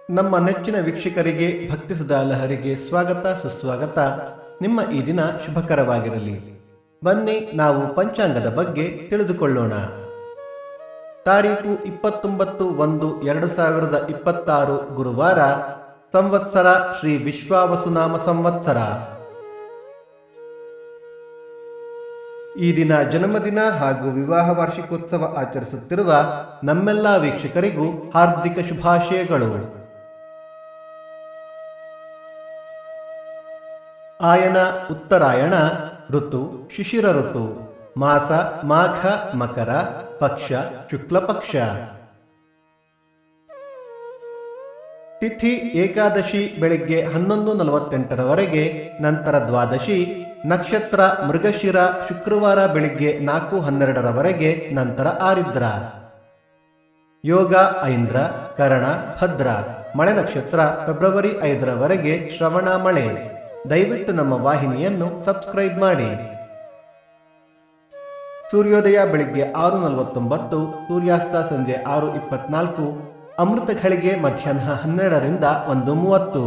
ನಮ್ಮ ನೆಚ್ಚಿನ ವೀಕ್ಷಕರಿಗೆ ಭಕ್ತಿ ಸುಧಾ ಲಹರಿಗೆ ಸ್ವಾಗತ ಸುಸ್ವಾಗತ. ನಿಮ್ಮ ಈ ದಿನ ಶುಭಕರವಾಗಿರಲಿ. ಬನ್ನಿ ನಾವು ಪಂಚಾಂಗದ ಬಗ್ಗೆ ತಿಳಿದುಕೊಳ್ಳೋಣ. ತಾರೀಕು 29/1/2026 ಗುರುವಾರ, ಸಂವತ್ಸರ ಶ್ರೀ ವಿಶ್ವಾವಸುನಾಮ ಸಂವತ್ಸರ. ಈ ದಿನ ಜನ್ಮದಿನ ಹಾಗೂ ವಿವಾಹ ವಾರ್ಷಿಕೋತ್ಸವ ಆಚರಿಸುತ್ತಿರುವ ನಮ್ಮೆಲ್ಲ ವೀಕ್ಷಕರಿಗೂ ಹಾರ್ದಿಕ ಶುಭಾಶಯಗಳು. ಆಯನ ಉತ್ತರಾಯಣ, ಋತು ಶಿಶಿರ ಋತು, ಮಾಸ ಮಾಘ ಮಕರ, ಪಕ್ಷ ಶುಕ್ಲ ಪಕ್ಷ. ತಿಥಿ ಏಕಾದಶಿ ಬೆಳಿಗ್ಗೆ 11:48 ನಂತರ ದ್ವಾದಶಿ. ನಕ್ಷತ್ರ ಮೃಗಶಿರ, ಶುಕ್ರವಾರ ಬೆಳಿಗ್ಗೆ 4:12 ನಂತರ ಆರಿದ್ರ. ಯೋಗ ಐಂದ್ರ, ಕರಣ, ಭದ್ರ. ಮಳೆ ನಕ್ಷತ್ರ ಫೆಬ್ರವರಿ 5 ಶ್ರವಣ ಮಳೆ. ದಯವಿಟ್ಟು ನಮ್ಮ ವಾಹಿನಿಯನ್ನು ಸಬ್ಸ್ಕ್ರೈಬ್ ಮಾಡಿ. ಸೂರ್ಯೋದಯ ಬೆಳಿಗ್ಗೆ 6:49, ಸೂರ್ಯಾಸ್ತ ಸಂಜೆ 6:24, ಅಮೃತ ಘಳಿಗೆ ಮಧ್ಯಾಹ್ನ 12ರಿಂದ 1:30.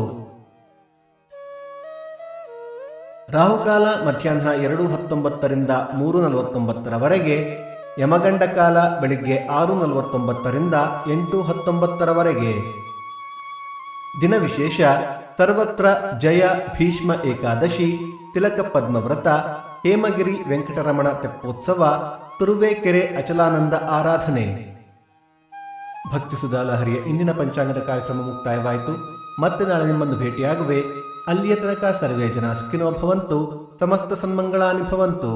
ರಾಹುಕಾಲ ಮಧ್ಯಾಹ್ನ 2:19ರಿಂದ 3:49, ಯಮಗಂಡ ಕಾಲ ಬೆಳಿಗ್ಗೆ 6:49ರಿಂದ 8:19. ದಿನ ವಿಶೇಷ: ಸರ್ವತ್ರ ಜಯ ಭೀಷ್ಮ ಏಕಾದಶಿ, ತಿಲಕ ಪದ್ಮವ್ರತ, ಹೇಮಗಿರಿ ವೆಂಕಟರಮಣ ತೆಪ್ಪೋತ್ಸವ, ತುರುವೇಕೆರೆ ಅಚಲಾನಂದ ಆರಾಧನೆ. ಭಕ್ತಿ ಸುಧಾ ಲಹರಿಯ ಇಂದಿನ ಪಂಚಾಂಗದ ಕಾರ್ಯಕ್ರಮ ಮುಕ್ತಾಯವಾಯಿತು. ಮತ್ತೆ ನಾಳೆ ನಿಮ್ಮನ್ನು ಭೇಟಿಯಾಗುವೆ. ಅಲ್ಲಿಯ ತನಕ ಸರ್ವೇ ಜನ ಸುಖಿನೋ ಭವಂತು, ಸಮಸ್ತ ಸನ್ಮಂಗಳಾನಿ ಭವಂತು.